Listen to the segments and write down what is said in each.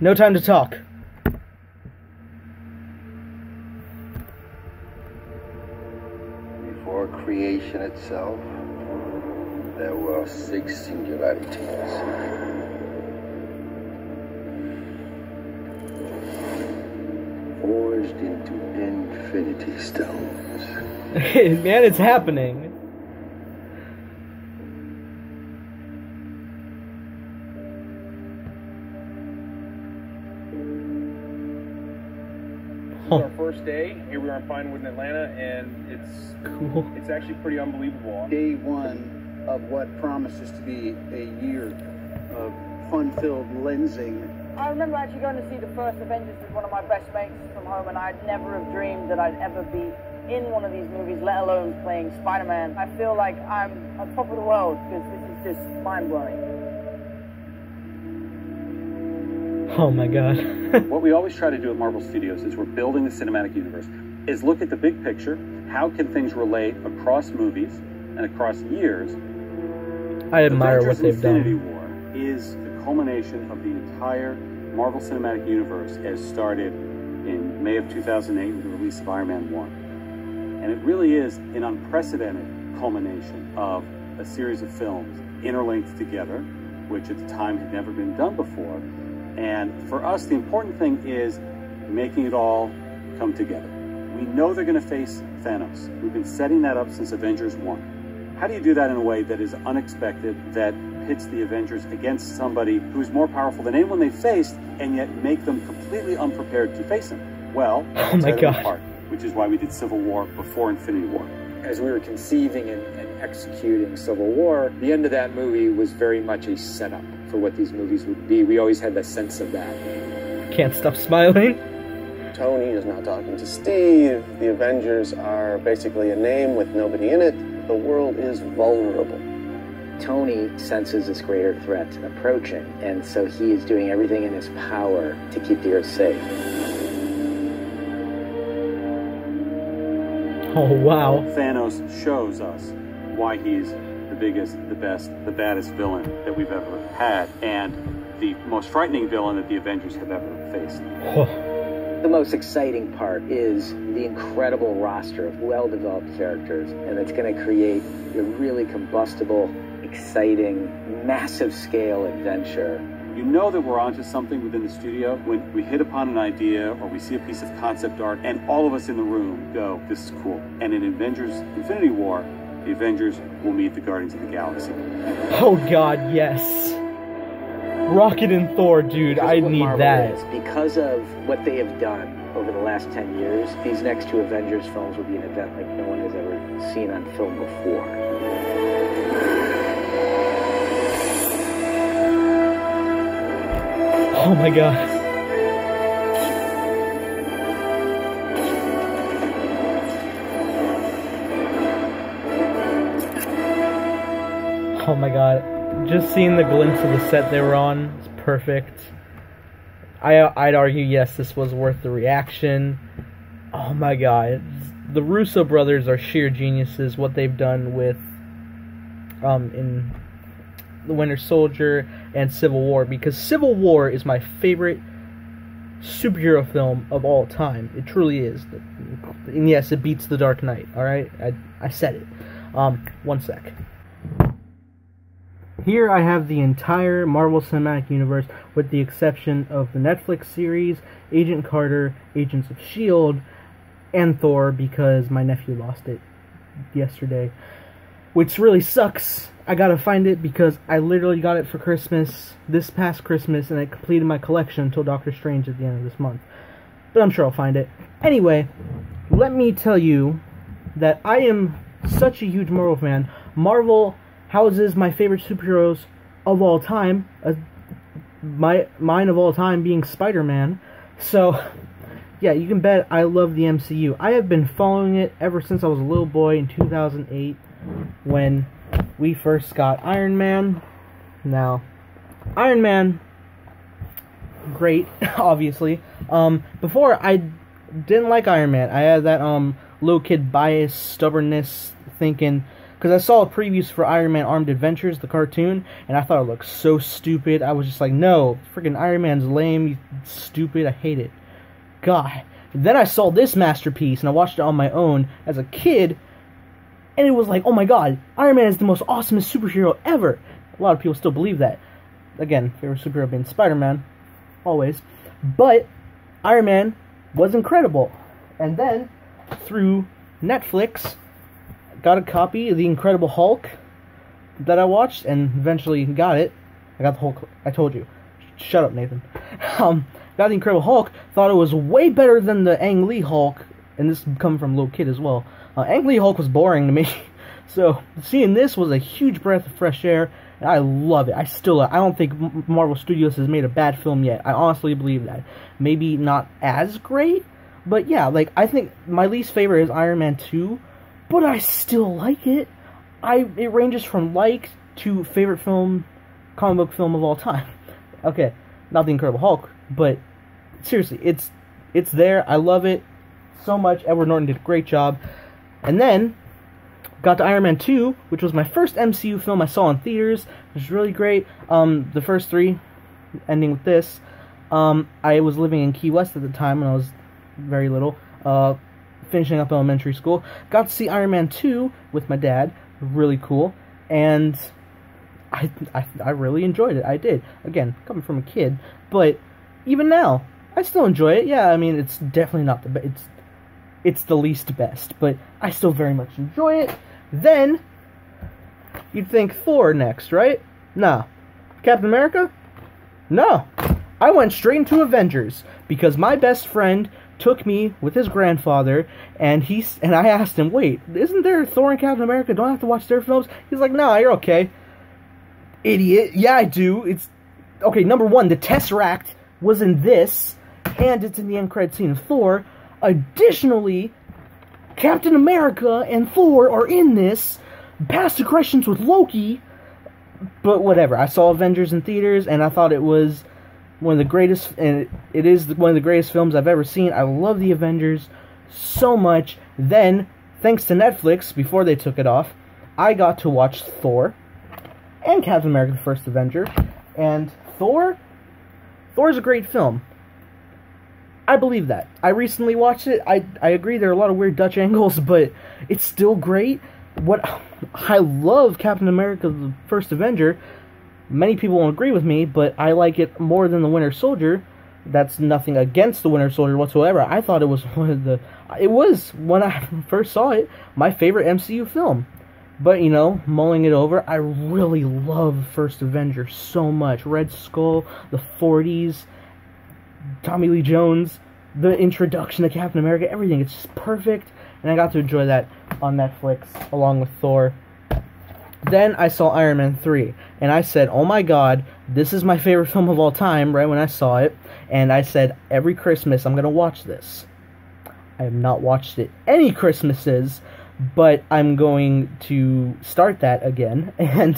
No time to talk. Before creation itself, there were 6 singularities. Forged into infinity stones. Man, it's happening. This is our first day. Here we are in Pinewood in Atlanta, and it's Cool. It's actually pretty unbelievable. Day one of what promises to be a year of fun-filled lensing. I remember actually going to see the first Avengers with one of my best mates from home, and I'd never have dreamed that I'd ever be in one of these movies, let alone playing Spider-Man. I feel like I'm on top of the world because this is just mind-blowing. Oh my god. What we always try to do at Marvel Studios is we're building the cinematic universe, is look at the big picture. How can things relate across movies and across years? I admire Avengers what they've Infinity done. War is the culmination of the entire Marvel Cinematic Universe as started in May of 2008 with the release of Iron Man 1. And it really is an unprecedented culmination of a series of films interlinked together, which at the time had never been done before. And for us, the important thing is making it all come together. We know they're going to face Thanos. We've been setting that up since Avengers 1. How do you do that in a way that is unexpected, that pits the Avengers against somebody who's more powerful than anyone they faced, and yet make them completely unprepared to face him? Well, Oh my god. apart, which is why we did Civil War before Infinity War. As we were conceiving and executing Civil War, the end of that movie was very much a setup for what these movies would be. We always had that sense of that. Can't stop smiling. Tony is now talking to Steve. The Avengers are basically a name with nobody in it. The world is vulnerable. Tony senses this greater threat approaching, and so he is doing everything in his power to keep the Earth safe. Oh wow. Thanos shows us why he's the biggest, the best, the baddest villain that we've ever had, and the most frightening villain that the Avengers have ever faced. The most exciting part is the incredible roster of well-developed characters, and it's going to create a really combustible, exciting, massive-scale adventure. You know that we're onto something within the studio when we hit upon an idea or we see a piece of concept art and all of us in the room go, this is cool. And in Avengers Infinity War, the Avengers will meet the Guardians of the Galaxy. Oh god, yes. Rocket and Thor, dude, I need Marvel that. is. Because of what they have done over the last 10 years, these next 2 Avengers films will be an event like no one has ever seen on film before. Oh my god. Oh my god. Just seeing the glimpse of the set they were on is perfect. I'd argue, yes, this was worth the reaction. Oh my god. The Russo brothers are sheer geniuses, what they've done with in The Winter Soldier and Civil War, because Civil War is my favorite superhero film of all time. It truly is. And yes, it beats The Dark Knight, alright? I said it. One sec. Here I have the entire Marvel Cinematic Universe, with the exception of the Netflix series, Agent Carter, Agents of S.H.I.E.L.D., and Thor, because my nephew lost it yesterday. Which really sucks. I gotta find it because I literally got it for Christmas, this past Christmas, and it completed my collection until Doctor Strange at the end of this month. But I'm sure I'll find it. Anyway, let me tell you that I am such a huge Marvel fan. Marvel houses my favorite superheroes of all time, mine of all time being Spider-Man. So, yeah, you can bet I love the MCU. I have been following it ever since I was a little boy in 2008, when we first got Iron Man. Now, Iron Man, great, obviously. Before, I didn't like Iron Man. I had that little kid bias, stubbornness, thinking, because I saw a previews for Iron Man Armed Adventures, the cartoon, and I thought it looked so stupid. I was just like, no, freaking Iron Man's lame, stupid, I hate it. God. Then I saw this masterpiece, and I watched it on my own as a kid, and it was like, oh my god, Iron Man is the most awesomest superhero ever. A lot of people still believe that. Again, favorite superhero being Spider-Man, always. But Iron Man was incredible. And then, through Netflix, got a copy of The Incredible Hulk that I watched, and eventually got it. I got the Hulk. I told you. Shut up, Nathan. Got The Incredible Hulk, thought it was way better than the Ang Lee Hulk, and this coming from a little kid as well. Ang Lee Hulk was boring to me, so seeing this was a huge breath of fresh air, and I love it. I don't think Marvel Studios has made a bad film yet. I honestly believe that. Maybe not as great, but yeah, like, I think my least favorite is Iron Man 2, but I still like it. It ranges from like to favorite film, comic book film of all time. Okay, not The Incredible Hulk, but seriously, it's there. I love it so much. Edward Norton did a great job. And then got to Iron Man 2, which was my first MCU film I saw in theaters. It was really great. The first three, ending with this. I was living in Key West at the time when I was very little, finishing up elementary school. Got to see Iron Man 2 with my dad. Really cool. And I really enjoyed it. I did. Again, coming from a kid, but even now, I still enjoy it. Yeah, I mean, it's definitely not the best. It's the least best, but I still very much enjoy it. Then, you'd think Thor next, right? Nah. Captain America? No. I went straight into Avengers, because my best friend took me with his grandfather, and I asked him, wait, isn't there Thor and Captain America? Don't I have to watch their films? He's like, nah, you're okay. Idiot. Yeah, I do. It's... Okay, number one, the Tesseract was in this, and it's in the end credit scene of Thor. Additionally, Captain America and Thor are in this. Past aggressions with Loki. But whatever. I saw Avengers in theaters, and I thought it was one of the greatest, and it is one of the greatest films I've ever seen. I love the Avengers so much. Then, thanks to Netflix, before they took it off, I got to watch Thor and Captain America: The First Avenger. And Thor is a great film. I believe that. I recently watched it. I agree there are a lot of weird Dutch angles, but it's still great. I love Captain America: The First Avenger. Many people won't agree with me, but I like it more than The Winter Soldier. That's nothing against The Winter Soldier whatsoever. I thought it was it was, when I first saw it, my favorite MCU film. But, you know, mulling it over, I really love First Avenger so much. Red Skull, the 40s, Tommy Lee Jones, the introduction to Captain America, everything. It's just perfect, and I got to enjoy that on Netflix, along with Thor. Then I saw Iron Man 3, and I said, oh my god, this is my favorite film of all time, right when I saw it, and I said, every Christmas I'm going to watch this. I have not watched it any Christmases, but I'm going to start that again, and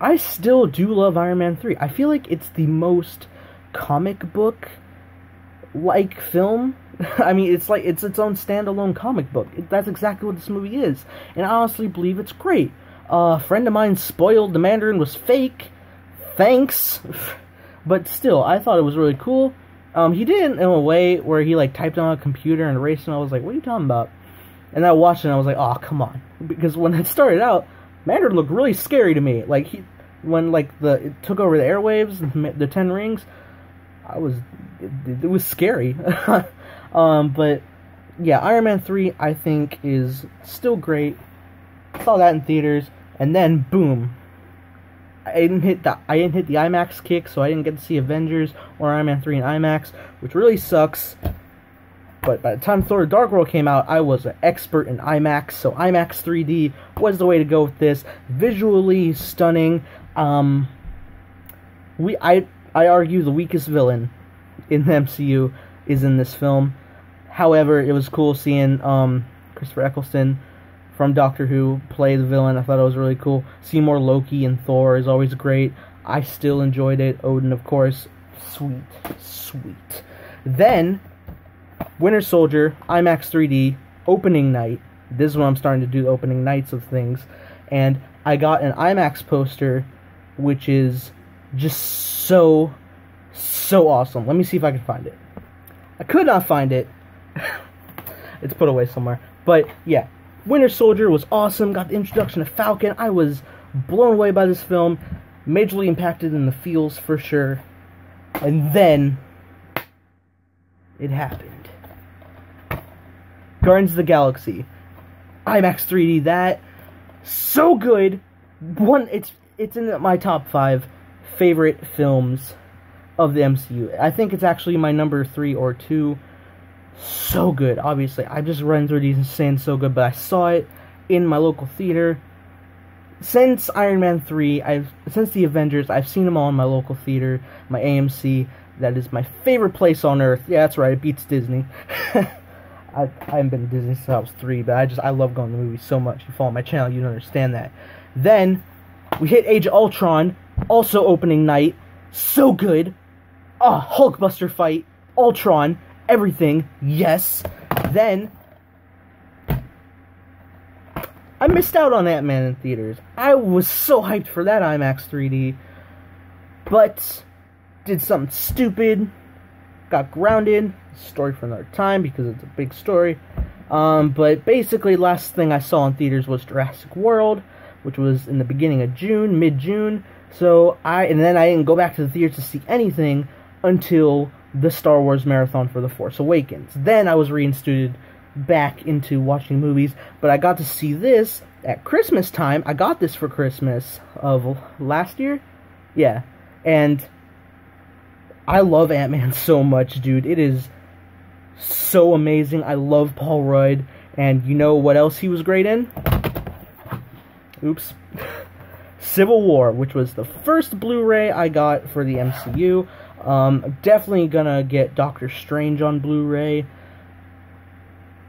I still do love Iron Man 3. I feel like it's the most comic book-like film. I mean, it's like, it's its own standalone comic book. That's exactly what this movie is, and I honestly believe it's great. A friend of mine spoiled the Mandarin was fake. Thanks. But still, I thought it was really cool. He did it in a way where he, like, typed on a computer and erased it, and I was like, what are you talking about? And I watched it, and I was like, oh, come on. Because when it started out, Mandarin looked really scary to me. Like, when, like, it took over the airwaves, the 10 rings, it was scary. But, yeah, Iron Man 3, I think, is still great. Saw that in theaters, and then, boom. I didn't hit the IMAX kick, so I didn't get to see Avengers or Iron Man 3 in IMAX, which really sucks. But by the time Thor: Dark World came out, I was an expert in IMAX, so IMAX 3D was the way to go with this. Visually stunning. I argue the weakest villain in the MCU is in this film. However, it was cool seeing Christopher Eccleston from Doctor Who play the villain. I thought it was really cool. See more Loki and Thor is always great. I still enjoyed it. Odin, of course. Sweet. Sweet. Then, Winter Soldier, IMAX 3D, opening night. This is when I'm starting to do the opening nights of things. and I got an IMAX poster, which is just so awesome. Let me see if I can find it. I could not find it. It's put away somewhere. But yeah, Winter Soldier was awesome. Got the introduction of Falcon. I was blown away by this film. Majorly impacted in the feels for sure. And then it happened. Guardians of the Galaxy. IMAX 3D, that so good. It's in my top 5 favorite films of the MCU. I think it's actually my number 3 or 2. So good. Obviously, I just run through these and saying so good, but I saw it in my local theater. Since Iron Man 3, since the Avengers, I've seen them all in my local theater, my AMC. That is my favorite place on earth. Yeah, that's right, it beats Disney. I haven't been to Disney since I was 3, but I love going to the movies so much. You follow my channel, you don't understand that. Then, we hit Age of Ultron, also opening night. So good. Hulkbuster fight, Ultron, everything, yes. Then, I missed out on Ant-Man in theaters. I was so hyped for that IMAX 3D, but did something stupid, got grounded. Story for another time because it's a big story. But basically, last thing I saw in theaters was Jurassic World, which was in the beginning of June, mid-June. And then I didn't go back to the theaters to see anything until the Star Wars marathon for The Force Awakens. Then I was reinstituted back into watching movies, but I got to see this at Christmas time. I got this for Christmas of last year. Yeah. And I love Ant-Man so much, dude. It is so amazing. I love Paul Rudd. And you know what else he was great in? Oops. Civil War, which was the first Blu-ray I got for the MCU. Definitely gonna get Doctor Strange on Blu-ray.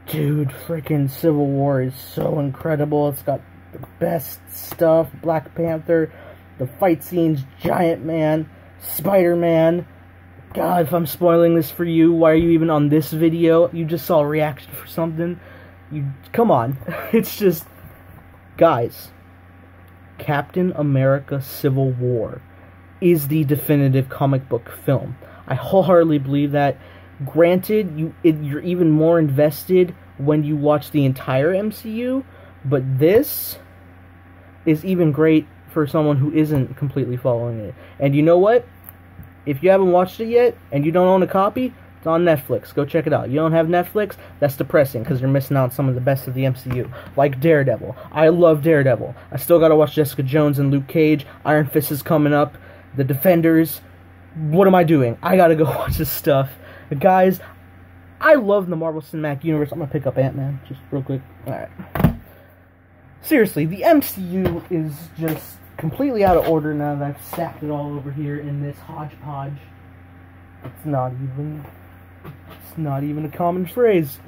Dude, freaking Civil War is so incredible. It's got the best stuff. Black Panther, the fight scenes, Giant Man, Spider-Man. God, if I'm spoiling this for you, why are you even on this video? You just saw a reaction for something. Come on. It's just, guys, Captain America Civil War is the definitive comic book film. I wholeheartedly believe that. Granted, you're even more invested when you watch the entire MCU, but this is even great for someone who isn't completely following it. And you know what? If you haven't watched it yet, and you don't own a copy, it's on Netflix. Go check it out. You don't have Netflix? That's depressing, because you're missing out on some of the best of the MCU. Like Daredevil. I love Daredevil. I still gotta watch Jessica Jones and Luke Cage. Iron Fist is coming up. The Defenders. What am I doing? I gotta go watch this stuff. Guys, I love the Marvel Cinematic Universe. I'm gonna pick up Ant-Man, just real quick. Alright. Seriously, the MCU is just completely out of order now that I've stacked it all over here in this hodgepodge. It's not even a common phrase.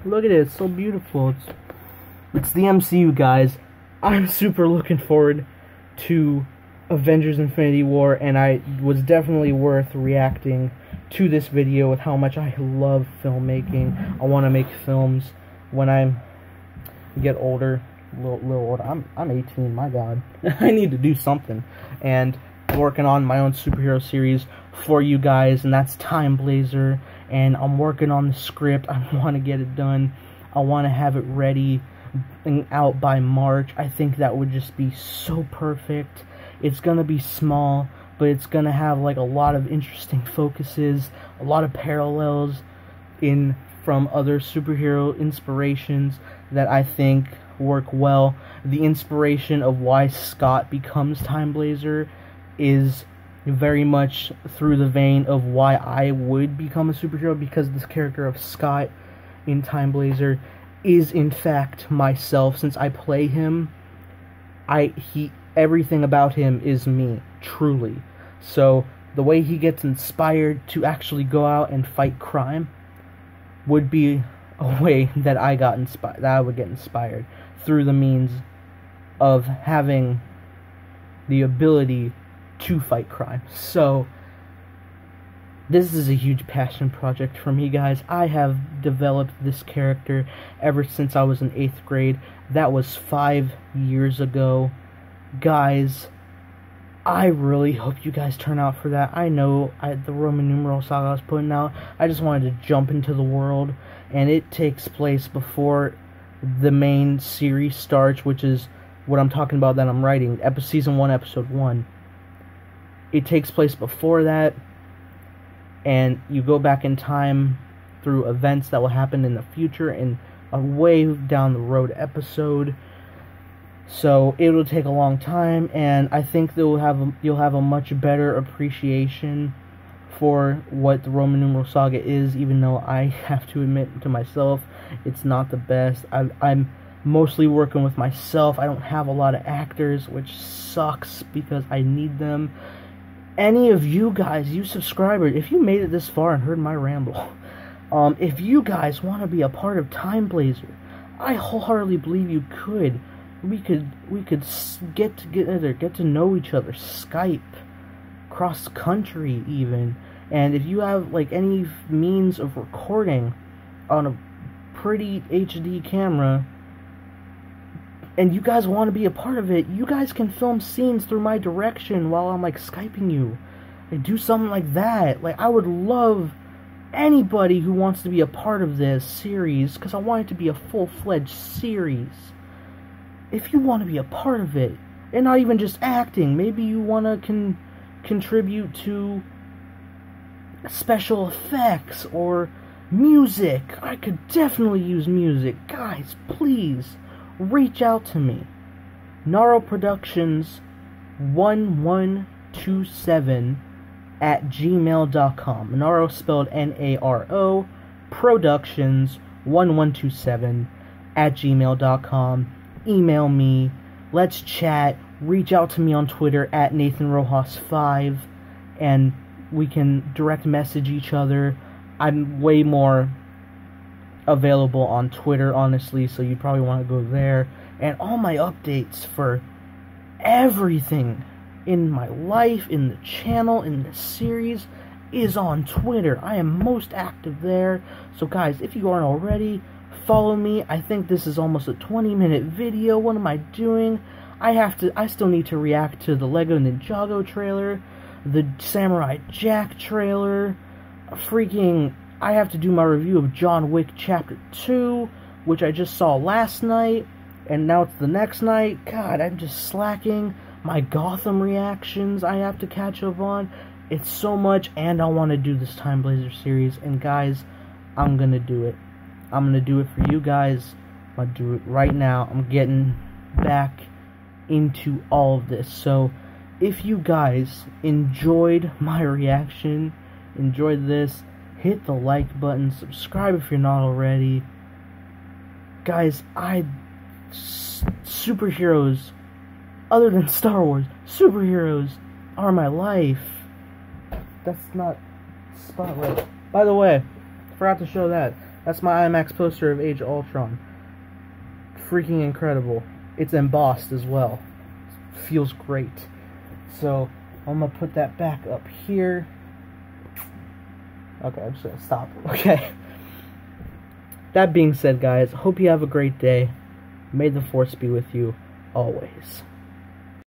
Look at it, it's so beautiful. It's the MCU, guys. I'm super looking forward to Avengers Infinity War, and I was definitely worth reacting to this video with how much I love filmmaking. I want to make films when I get older, a little older. I'm 18, my god. I need to do something, and I'm working on my own superhero series for you guys, and that's Time Blazer, and I'm working on the script. I want to get it done. I want to have it ready and out by March. I think that would just be so perfect. It's gonna be small, but it's gonna have like a lot of interesting focuses, a lot of parallels from other superhero inspirations that I think work well. The inspiration of why Scott becomes Time Blazer is very much through the vein of why I would become a superhero, because this character of Scott in Time Blazer is in fact myself. Since I play him, everything about him is me, truly. So the way he gets inspired to actually go out and fight crime would be a way that I would get inspired through the means of having the ability to fight crime. So This is a huge passion project for me, guys. I have developed this character ever since I was in 8th grade. That was 5 years ago. Guys, I really hope you guys turn out for that. I know the Roman numeral saga I was putting out, I just wanted to jump into the world, and it takes place before the main series starts, which is what I'm talking about that I'm writing, Season 1, Episode 1. It takes place before that, and you go back in time through events that will happen in the future in a way down the road episode. So it'll take a long time, and I think you'll have a much better appreciation for what the Roman numeral saga is, even though I have to admit to myself it's not the best. I'm mostly working with myself. I don't have a lot of actors, which sucks because I need them. Any of you guys, you subscribers, if you made it this far and heard my ramble, if you guys want to be a part of Time Blazer, I wholeheartedly believe you could. We could get together, get to know each other, Skype, cross country even. And if you have like any means of recording on a pretty HD camera, and you guys want to be a part of it, you guys can film scenes through my direction while I'm like Skyping you. Like, do something like that. Like, I would love anybody who wants to be a part of this series, because I want it to be a full-fledged series. If you want to be a part of it, and not even just acting, maybe you want to contribute to special effects or music. I could definitely use music. Guys, please reach out to me. naroproductions1127@gmail.com. Naro spelled Naro, productions1127@gmail.com. Email me, let's chat, reach out to me on Twitter at NathanRojas5, and we can direct message each other. I'm way more available on Twitter, honestly, so you probably want to go there. And all my updates for everything in my life, in the channel, in the series, is on Twitter. I am most active there. So guys, if you aren't already, follow me. I think this is almost a 20-minute video. What am I doing? I still need to react to the Lego Ninjago trailer, the Samurai Jack trailer, I have to do my review of John Wick Chapter 2, which I just saw last night, and now it's the next night. God, I'm just slacking. My Gotham reactions I have to catch up on. It's so much, and I want to do this Time Blazer series, and guys, I'm gonna do it. I'm gonna do it for you guys. I'm gonna do it right now. I'm getting back into all of this. So, if you guys enjoyed my reaction, enjoyed this, hit the like button, subscribe if you're not already. Guys, superheroes, other than Star Wars, superheroes are my life. That's not Spotlight. By the way, forgot to show that. That's my IMAX poster of Age of Ultron. Freaking incredible. It's embossed as well. Feels great. So, I'm gonna put that back up here. Okay, I'm just gonna stop. Okay. That being said, guys, hope you have a great day. May the Force be with you always.